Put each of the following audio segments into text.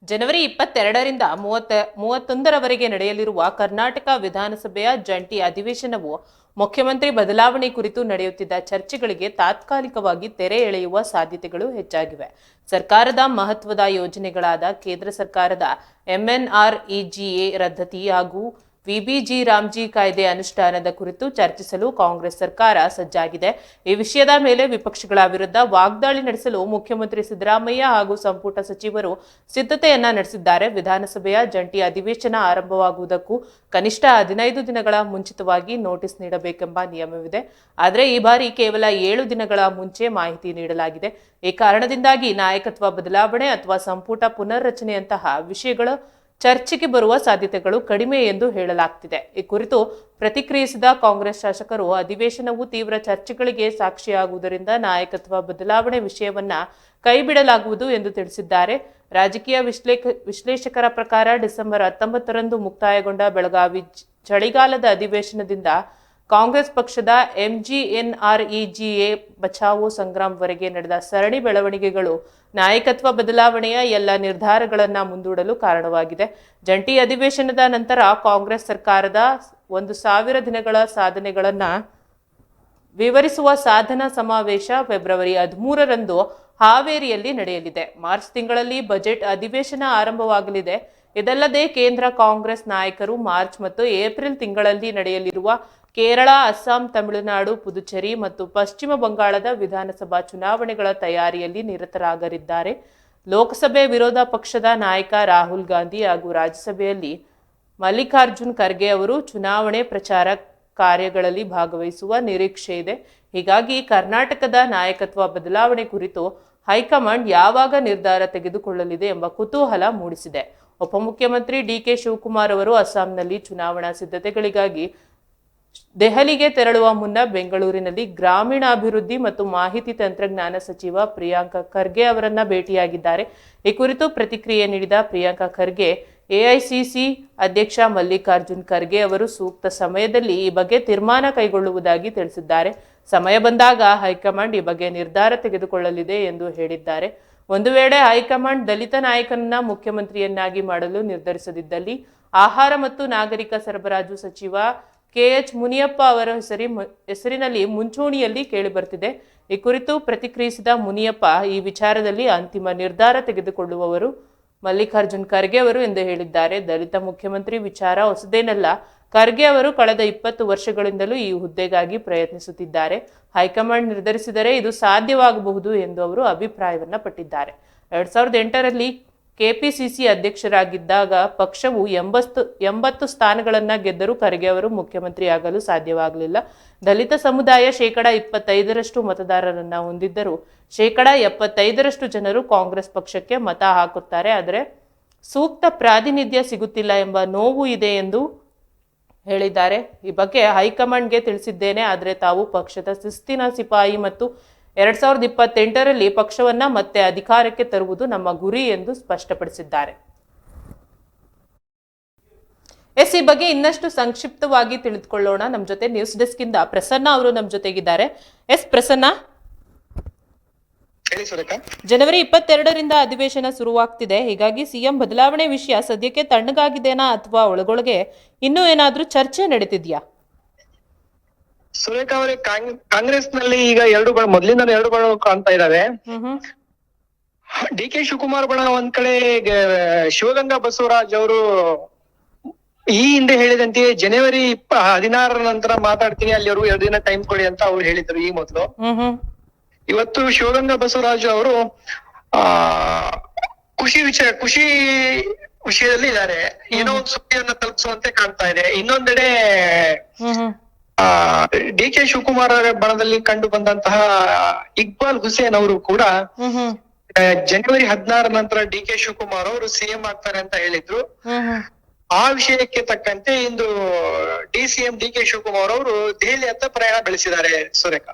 ಜನವರಿ 22ರಿಂದ 31ರವರೆಗೆ ನಡೆಯಲಿರುವ ಕರ್ನಾಟಕ ವಿಧಾನಸಭೆಯ ಜಂಟಿ ಅಧಿವೇಶನವು ಮುಖ್ಯಮಂತ್ರಿ ಬದಲಾವಣೆ ಕುರಿತು ನಡೆಯುತ್ತಿದ್ದ ಚರ್ಚೆಗಳಿಗೆ ತಾತ್ಕಾಲಿಕವಾಗಿ ತೆರೆ ಎಳೆಯುವ ಸಾಧ್ಯತೆಗಳು ಹೆಚ್ಚಾಗಿವೆ. ಸರ್ಕಾರದ ಮಹತ್ವದ ಯೋಜನೆಗಳಾದ ಕೇಂದ್ರ ಸರ್ಕಾರದ MNREGA ರದ್ದತಿ ಹಾಗೂ ವಿಬಿಜಿ ರಾಮ್ಜಿ ಕಾಯ್ದೆ ಅನುಷ್ಠಾನದ ಕುರಿತು ಚರ್ಚಿಸಲು ಕಾಂಗ್ರೆಸ್ ಸರ್ಕಾರ ಸಜ್ಜಾಗಿದೆ. ಈ ವಿಷಯದ ಮೇಲೆ ವಿಪಕ್ಷಗಳ ವಿರುದ್ಧ ವಾಗ್ದಾಳಿ ನಡೆಸಲು ಮುಖ್ಯಮಂತ್ರಿ ಸಿದ್ದರಾಮಯ್ಯ ಹಾಗೂ ಸಂಪುಟ ಸಚಿವರು ಸಿದ್ಧತೆಯನ್ನ ನಡೆಸಿದ್ದಾರೆ. ವಿಧಾನಸಭೆಯ ಜಂಟಿ ಅಧಿವೇಶನ ಆರಂಭವಾಗುವುದಕ್ಕೂ ಕನಿಷ್ಠ 15 ದಿನಗಳ ಮುಂಚಿತವಾಗಿ ನೋಟಿಸ್ ನೀಡಬೇಕೆಂಬ ನಿಯಮವಿದೆ. ಆದರೆ ಈ ಬಾರಿ ಕೇವಲ 7 ದಿನಗಳ ಮುಂಚೆ ಮಾಹಿತಿ ನೀಡಲಾಗಿದೆ. ಈ ಕಾರಣದಿಂದಾಗಿ ನಾಯಕತ್ವ ಬದಲಾವಣೆ ಅಥವಾ ಸಂಪುಟ ಪುನರ್ರಚನೆಯಂತಹ ವಿಷಯಗಳು ಚರ್ಚೆಗೆ ಬರುವ ಸಾಧ್ಯತೆಗಳು ಕಡಿಮೆ ಎಂದು ಹೇಳಲಾಗ್ತಿದೆ. ಈ ಕುರಿತು ಪ್ರತಿಕ್ರಿಯಿಸಿದ ಕಾಂಗ್ರೆಸ್ ಶಾಸಕರು, ಅಧಿವೇಶನವು ತೀವ್ರ ಚರ್ಚೆಗಳಿಗೆ ಸಾಕ್ಷಿಯಾಗುವುದರಿಂದ ನಾಯಕತ್ವ ಬದಲಾವಣೆ ವಿಷಯವನ್ನ ಕೈಬಿಡಲಾಗುವುದು ಎಂದು ತಿಳಿಸಿದ್ದಾರೆ. ರಾಜಕೀಯ ವಿಶ್ಲೇಷಕರ ಪ್ರಕಾರ ಡಿಸೆಂಬರ್ 19ರಂದು ಮುಕ್ತಾಯಗೊಂಡ ಬೆಳಗಾವಿ ಚಳಿಗಾಲದ ಅಧಿವೇಶನದಿಂದ ಕಾಂಗ್ರೆಸ್ ಪಕ್ಷದ MGNREGA ಬಚಾವೋ ಸಂಗ್ರಾಮವರೆಗೆ ನಡೆದ ಸರಣಿ ಬೆಳವಣಿಗೆಗಳು ನಾಯಕತ್ವ ಬದಲಾವಣೆಯ ಎಲ್ಲ ನಿರ್ಧಾರಗಳನ್ನ ಮುಂದೂಡಲು ಕಾರಣವಾಗಿದೆ. ಜಂಟಿ ಅಧಿವೇಶನದ ನಂತರ ಕಾಂಗ್ರೆಸ್ ಸರ್ಕಾರದ 1000 ದಿನಗಳ ಸಾಧನೆಗಳನ್ನ ವಿವರಿಸುವ ಸಾಧನಾ ಸಮಾವೇಶ ಫೆಬ್ರವರಿ 13ರಂದು ಹಾವೇರಿಯಲ್ಲಿ ನಡೆಯಲಿದೆ. ಮಾರ್ಚ್ ತಿಂಗಳಲ್ಲಿ ಬಜೆಟ್ ಅಧಿವೇಶನ ಆರಂಭವಾಗಲಿದೆ. ಇದಲ್ಲದೆ ಕೇಂದ್ರ ಕಾಂಗ್ರೆಸ್ ನಾಯಕರು ಮಾರ್ಚ್ ಮತ್ತು ಏಪ್ರಿಲ್ ತಿಂಗಳಲ್ಲಿ ನಡೆಯಲಿರುವ ಕೇರಳ, ಅಸ್ಸಾಂ, ತಮಿಳುನಾಡು, ಪುದುಚೇರಿ ಮತ್ತು ಪಶ್ಚಿಮ ಬಂಗಾಳದ ವಿಧಾನಸಭಾ ಚುನಾವಣೆಗಳ ತಯಾರಿಯಲ್ಲಿ ನಿರತರಾಗಲಿದ್ದಾರೆ. ಲೋಕಸಭೆ ವಿರೋಧ ಪಕ್ಷದ ನಾಯಕ ರಾಹುಲ್ ಗಾಂಧಿ ಹಾಗೂ ರಾಜ್ಯಸಭೆಯಲ್ಲಿ ಮಲ್ಲಿಕಾರ್ಜುನ್ ಖರ್ಗೆ ಅವರು ಚುನಾವಣೆ ಪ್ರಚಾರ ಕಾರ್ಯಗಳಲ್ಲಿ ಭಾಗವಹಿಸುವ ನಿರೀಕ್ಷೆ ಇದೆ. ಹೀಗಾಗಿ ಕರ್ನಾಟಕದ ನಾಯಕತ್ವ ಬದಲಾವಣೆ ಕುರಿತು ಹೈಕಮಾಂಡ್ ಯಾವಾಗ ನಿರ್ಧಾರ ತೆಗೆದುಕೊಳ್ಳಲಿದೆ ಎಂಬ ಕುತೂಹಲ ಮೂಡಿಸಿದೆ. ಉಪಮುಖ್ಯಮಂತ್ರಿ DK ಶಿವಕುಮಾರ್ ಅವರು ಅಸ್ಸಾಂನಲ್ಲಿ ಚುನಾವಣಾ ಸಿದ್ಧತೆಗಳಿಗಾಗಿ ದೆಹಲಿಗೆ ತೆರಳುವ ಮುನ್ನ ಬೆಂಗಳೂರಿನಲ್ಲಿ ಗ್ರಾಮೀಣಾಭಿವೃದ್ಧಿ ಮತ್ತು ಮಾಹಿತಿ ತಂತ್ರಜ್ಞಾನ ಸಚಿವ ಪ್ರಿಯಾಂಕ ಖರ್ಗೆ ಅವರನ್ನ ಭೇಟಿಯಾಗಿದ್ದಾರೆ. ಈ ಕುರಿತು ಪ್ರತಿಕ್ರಿಯೆ ನೀಡಿದ ಪ್ರಿಯಾಂಕ ಖರ್ಗೆ, AICC ಅಧ್ಯಕ್ಷ ಮಲ್ಲಿಕಾರ್ಜುನ್ ಖರ್ಗೆ ಅವರು ಸೂಕ್ತ ಸಮಯದಲ್ಲಿ ಈ ಬಗ್ಗೆ ತೀರ್ಮಾನ ಕೈಗೊಳ್ಳುವುದಾಗಿ ತಿಳಿಸಿದ್ದಾರೆ. ಸಮಯ ಬಂದಾಗ ಹೈಕಮಾಂಡ್ ಈ ಬಗ್ಗೆ ನಿರ್ಧಾರ ತೆಗೆದುಕೊಳ್ಳಲಿದೆ ಎಂದು ಹೇಳಿದ್ದಾರೆ. ಒಂದು ವೇಳೆ ಹೈಕಮಾಂಡ್ ದಲಿತ ನಾಯಕನನ್ನ ಮುಖ್ಯಮಂತ್ರಿಯನ್ನಾಗಿ ಮಾಡಲು ನಿರ್ಧರಿಸದಿದ್ದಲ್ಲಿ ಆಹಾರ ಮತ್ತು ನಾಗರಿಕ ಸರಬರಾಜು ಸಚಿವ KH ಮುನಿಯಪ್ಪ ಅವರ ಹೆಸರಿನಲ್ಲಿ ಮುಂಚೂಣಿಯಲ್ಲಿ ಕೇಳಿಬರ್ತಿದೆ. ಈ ಕುರಿತು ಪ್ರತಿಕ್ರಿಯಿಸಿದ ಮುನಿಯಪ್ಪ, ಈ ವಿಚಾರದಲ್ಲಿ ಅಂತಿಮ ನಿರ್ಧಾರ ತೆಗೆದುಕೊಳ್ಳುವವರು ಮಲ್ಲಿಕಾರ್ಜುನ್ ಖರ್ಗೆ ಅವರು ಎಂದು ಹೇಳಿದ್ದಾರೆ. ದಲಿತ ಮುಖ್ಯಮಂತ್ರಿ ವಿಚಾರ ಹೊಸದೇನಲ್ಲ. ಖರ್ಗೆ ಅವರು ಕಳೆದ 20 ವರ್ಷಗಳಿಂದಲೂ ಈ ಹುದ್ದೆಗಾಗಿ ಪ್ರಯತ್ನಿಸುತ್ತಿದ್ದಾರೆ. ಹೈಕಮಾಂಡ್ ನಿರ್ಧರಿಸಿದರೆ ಇದು ಸಾಧ್ಯವಾಗಬಹುದು ಎಂದು ಅವರು ಅಭಿಪ್ರಾಯವನ್ನ ಪಟ್ಟಿದ್ದಾರೆ. 2008ರಲ್ಲಿ KPCC ಅಧ್ಯಕ್ಷರಾಗಿದ್ದಾಗ ಪಕ್ಷವು 80 ಸ್ಥಾನಗಳನ್ನ ಗೆದ್ದರೂ ಖರ್ಗೆ ಅವರು ಮುಖ್ಯಮಂತ್ರಿ ಆಗಲು ಸಾಧ್ಯವಾಗಲಿಲ್ಲ. ದಲಿತ ಸಮುದಾಯ 25% ಮತದಾರರನ್ನ ಹೊಂದಿದ್ದರೂ 75% ಜನರು ಕಾಂಗ್ರೆಸ್ ಪಕ್ಷಕ್ಕೆ ಮತ ಹಾಕುತ್ತಾರೆ. ಆದರೆ ಸೂಕ್ತ ಪ್ರಾತಿನಿಧ್ಯ ಸಿಗುತ್ತಿಲ್ಲ ಎಂಬ ನೋವು ಇದೆ ಎಂದು ಹೇಳಿದ್ದಾರೆ. ಈ ಬಗ್ಗೆ ಹೈಕಮಾಂಡ್ಗೆ ತಿಳಿಸಿದ್ದೇನೆ, ಆದರೆ ತಾವು ಪಕ್ಷದ ಶಿಸ್ತಿನ ಸಿಪಾಯಿ ಮತ್ತು 2028ರಲ್ಲಿ ಪಕ್ಷವನ್ನ ಮತ್ತೆ ಅಧಿಕಾರಕ್ಕೆ ತರುವುದು ನಮ್ಮ ಗುರಿ ಎಂದು ಸ್ಪಷ್ಟಪಡಿಸಿದ್ದಾರೆ. ಈ ಬಗ್ಗೆ ಇನ್ನಷ್ಟು ಸಂಕ್ಷಿಪ್ತವಾಗಿ ತಿಳಿದುಕೊಳ್ಳೋಣ. ನಮ್ಮ ಜೊತೆ ನ್ಯೂಸ್ ಡೆಸ್ಕ್ ಇಂದ ಪ್ರಸನ್ನ ಅವರು ನಮ್ಮ ಜೊತೆಗಿದ್ದಾರೆ. ಪ್ರಸನ್ನ, ಜನವರಿ 22ರಿಂದ ಅಧಿವೇಶನ ಶುರುವಾಗ್ತಿದೆ. ಹೀಗಾಗಿ CM ಬದಲಾವಣೆ ವಿಷಯ ಸದ್ಯಕ್ಕೆ ತಣ್ಣಗಾಗಿದೆನಾ ಅಥವಾ ಒಳಗೊಳಗೆ ಇನ್ನೂ ಏನಾದ್ರೂ ಚರ್ಚೆ ನಡೀತಿದ್ಯಾ? ಸುರೇಖಾ ಅವರೇ, ಕಾಂಗ್ರೆಸ್ ನಲ್ಲಿ ಈಗ ಮೊದಲಿಂದ ಎರಡುಗಳು ಕಾಣ್ತಾ ಇದಾವೆ. DK ಶಿವಕುಮಾರ್ ಬಣ ಒಂದ್ ಕಡೆ, ಶಿವಗಂಗಾ ಬಸವರಾಜ್ ಅವರು ಈ ಹಿಂದೆ ಹೇಳಿದಂತೆ ಜನವರಿ 16ರ ನಂತರ ಮಾತಾಡ್ತೀನಿ, ಅಲ್ಲಿವರೆಗೂ 2 ದಿನ ಟೈಮ್ ಕೊಡಿ ಅಂತ ಅವ್ರು ಹೇಳಿದ್ರು ಈ ಮೊದಲು. ಇವತ್ತು ಶಿವಗಂಗಾ ಬಸವರಾಜ್ ಅವರು ಖುಷಿ ವಿಷಯದಲ್ಲಿ ಇದ್ದಾರೆ. ಏನೋ ಒಂದು ಸುದ್ದಿಯನ್ನ ತಲುಪಿಸುವಂತೆ ಕಾಣ್ತಾ ಇದೆ. ಇನ್ನೊಂದೆಡೆ DK ಶಿವಕುಮಾರ್ ಅವರ ಬಣದಲ್ಲಿ ಕಂಡು ಬಂದಂತಹ ಇಕ್ಬಾಲ್ ಹುಸೇನ್ ಅವರು ಕೂಡ ಜನವರಿ 16 ನಂತರ DK ಶಿವಕುಮಾರ್ ಅವರು CM ಆಗ್ತಾರೆ ಅಂತ ಹೇಳಿದ್ರು. ಆ ವಿಷಯಕ್ಕೆ ತಕ್ಕಂತೆ ಇಂದು DCM DK ಶಿವಕುಮಾರ್ ಅವರು ದೆಹಲಿ ಹತ್ತ ಪ್ರಯಾಣ ಬೆಳೆಸಿದ್ದಾರೆ. ಸುರೇಖಾ,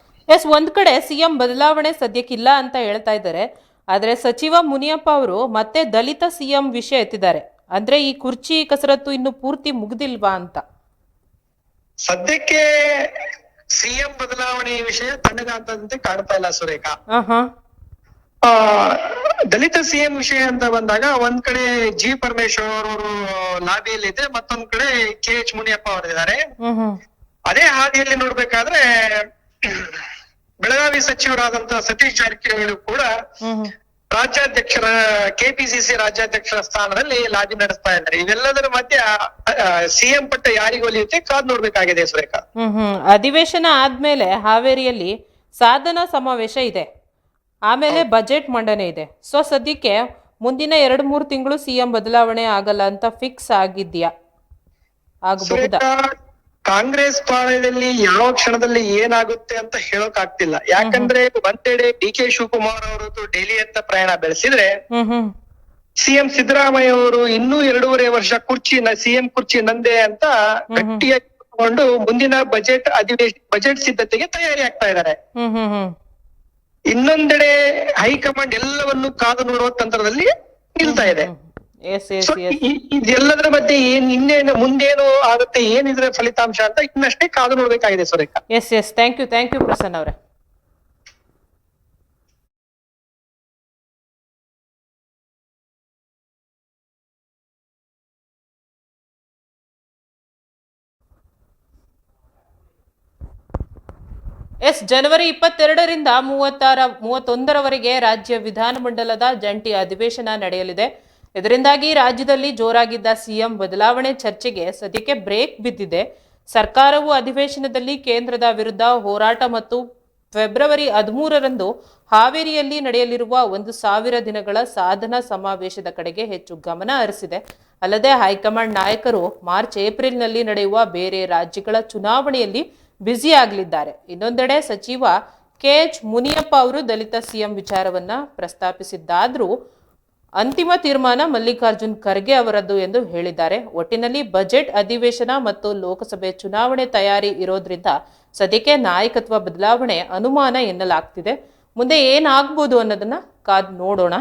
ಒಂದ್ ಕಡೆ CM ಬದಲಾವಣೆ ಸದ್ಯಕ್ಕಿಲ್ಲ ಅಂತ ಹೇಳ್ತಾ ಇದ್ದಾರೆ. ಆದ್ರೆ ಸಚಿವ ಮುನಿಯಪ್ಪ ಅವರು ಮತ್ತೆ ದಲಿತ CM ವಿಷಯ ಎತ್ತಿದ್ದಾರೆ. ಅಂದ್ರೆ ಈ ಕುರ್ಚಿ ಕಸರತ್ತು ಇನ್ನು ಪೂರ್ತಿ ಮುಗ್ದಿಲ್ವಾ ಅಂತ. ಸದ್ಯಕ್ಕೆ CM ಬದಲಾವಣೆ ವಿಷಯ ತಣ್ಣಗಾದಂತೆ ಕಾಣ್ತಾ ಇಲ್ಲ ಸುರೇಖಾ. ಆ ದಲಿತ ಸಿಎಂ ವಿಷಯ ಅಂತ ಬಂದಾಗ ಒಂದ್ ಕಡೆ ಜಿ ಪರಮೇಶ್ವರ್ ಅವರು ಲಾಬಿಯಲ್ಲಿದೆ, ಮತ್ತೊಂದ್ ಕಡೆ KH ಮುನಿಯಪ್ಪ ಅವರಿದ್ದಾರೆ. ಅದೇ ಹಾದಿಯಲ್ಲಿ ನೋಡ್ಬೇಕಾದ್ರೆ ಬೆಳಗಾವಿ ಸಚಿವರಾದಂತ ಸತೀಶ್ ಜಾರಕಿಹೊಳಿ ಕೂಡ ರಾಜ್ಯಾಧ್ಯಕ್ಷರ KPCC ರಾಜ್ಯಾಧ್ಯಕ್ಷರ ಸ್ಥಾನದಲ್ಲಿ ಲಾಬಿ ನಡೆಸ್ತಾ ಇದ್ದಾರೆ. ಇವೆಲ್ಲದರ ಮಧ್ಯೆ ಸಿಎಂ ಪಟ್ಟ ಯಾರಿಗೂ ಒಲಿಯುತ್ತೆ ಕಾದ್ ನೋಡ್ಬೇಕಾಗಿದೆ ಸುರೇಖಾ. ಅಧಿವೇಶನ ಆದ್ಮೇಲೆ ಹಾವೇರಿಯಲ್ಲಿ ಸಾಧನಾ ಸಮಾವೇಶ ಇದೆ, ಆಮೇಲೆ ಬಜೆಟ್ ಮಂಡನೆ ಇದೆ. ಸೊ ಸದ್ಯಕ್ಕೆ ಮುಂದಿನ 2-3 ತಿಂಗಳು ಸಿಎಂ ಬದಲಾವಣೆ ಆಗಲ್ಲ ಅಂತ ಫಿಕ್ಸ್ ಆಗಿದ್ಯಾ? ಆಗಬಹುದಾ? ಕಾಂಗ್ರೆಸ್ ಪಾಳ್ಯದಲ್ಲಿ ಯಾವ ಕ್ಷಣದಲ್ಲಿ ಏನಾಗುತ್ತೆ ಅಂತ ಹೇಳೋಕ್ ಆಗ್ತಿಲ್ಲ. ಯಾಕಂದ್ರೆ ಒಂದೆಡೆ DK ಶಿವಕುಮಾರ್ ಅವರು ಡೆಲ್ಲಿಯತ್ತ ಪ್ರಯಾಣ ಬೆಳೆಸಿದ್ರೆ, ಸಿಎಂ ಸಿದ್ದರಾಮಯ್ಯ ಅವರು ಇನ್ನೂ 2.5 ವರ್ಷ ಸಿಎಂ ಕುರ್ಚಿ ನಂದೆ ಅಂತ ಗಟ್ಟಿಯಾಗಿ ತಗೊಂಡು ಮುಂದಿನ ಬಜೆಟ್ ಸಿದ್ಧತೆಗೆ ತಯಾರಿ ಆಗ್ತಾ ಇದ್ದಾರೆ. ಇನ್ನೊಂದೆಡೆ ಹೈಕಮಾಂಡ್ ಎಲ್ಲವನ್ನು ಕಾದು ನೋಡುವ ತಂತ್ರದಲ್ಲಿ ನಿಲ್ತಾ ಇದೆ. ಇದೆಲ್ಲದರ ಮಧ್ಯೆ ಮುಂದೇನು ಆಗುತ್ತೆ, ಏನಿದ್ರೆ ಫಲಿತಾಂಶ ಅಂತ ಇನ್ನಷ್ಟೇ ಕಾದು ನೋಡ್ಬೇಕಾಗಿದೆ Surekha. Yes thank you Prasanna ಅವರೇ. ಜನವರಿ 22ರಿಂದ 31ರವರೆಗೆ ರಾಜ್ಯ ವಿಧಾನಮಂಡಲದ ಜಂಟಿ ಅಧಿವೇಶನ ನಡೆಯಲಿದೆ. ಇದರಿಂದಾಗಿ ರಾಜ್ಯದಲ್ಲಿ ಜೋರಾಗಿದ್ದ ಸಿಎಂ ಬದಲಾವಣೆ ಚರ್ಚೆಗೆ ಸದ್ಯಕ್ಕೆ ಬ್ರೇಕ್ ಬಿದ್ದಿದೆ. ಸರ್ಕಾರವು ಅಧಿವೇಶನದಲ್ಲಿ ಕೇಂದ್ರದ ವಿರುದ್ಧ ಹೋರಾಟ ಮತ್ತು ಫೆಬ್ರವರಿ 13ರಂದು ಹಾವೇರಿಯಲ್ಲಿ ನಡೆಯಲಿರುವ 1000 ದಿನಗಳ ಸಾಧನಾ ಸಮಾವೇಶದ ಕಡೆಗೆ ಹೆಚ್ಚು ಗಮನ ಹರಿಸಿದೆ. ಅಲ್ಲದೆ ಹೈಕಮಾಂಡ್ ನಾಯಕರು ಮಾರ್ಚ್-ಏಪ್ರಿಲ್ನಲ್ಲಿ ನಡೆಯುವ ಬೇರೆ ರಾಜ್ಯಗಳ ಚುನಾವಣೆಯಲ್ಲಿ ಬ್ಯುಸಿ ಆಗಲಿದ್ದಾರೆ. ಇನ್ನೊಂದೆಡೆ ಸಚಿವ KH ಮುನಿಯಪ್ಪ ಅವರು ದಲಿತ ಸಿಎಂ ವಿಚಾರವನ್ನ ಪ್ರಸ್ತಾಪಿಸಿದ್ದಾದ್ರೂ ಅಂತಿಮ ತೀರ್ಮಾನ ಮಲ್ಲಿಕಾರ್ಜುನ್ ಖರ್ಗೆ ಅವರದ್ದು ಎಂದು ಹೇಳಿದ್ದಾರೆ. ಒಟ್ಟಿನಲ್ಲಿ ಬಜೆಟ್ ಅಧಿವೇಶನ ಮತ್ತು ಲೋಕಸಭೆ ಚುನಾವಣೆ ತಯಾರಿ ಇರೋದ್ರಿಂದ ಸದ್ಯಕ್ಕೆ ನಾಯಕತ್ವ ಬದಲಾವಣೆ ಅನುಮಾನ ಎನ್ನಲಾಗ್ತಿದೆ. ಮುಂದೆ ಏನಾಗ್ಬೋದು ಅನ್ನೋದನ್ನ ಕಾದ್ ನೋಡೋಣ.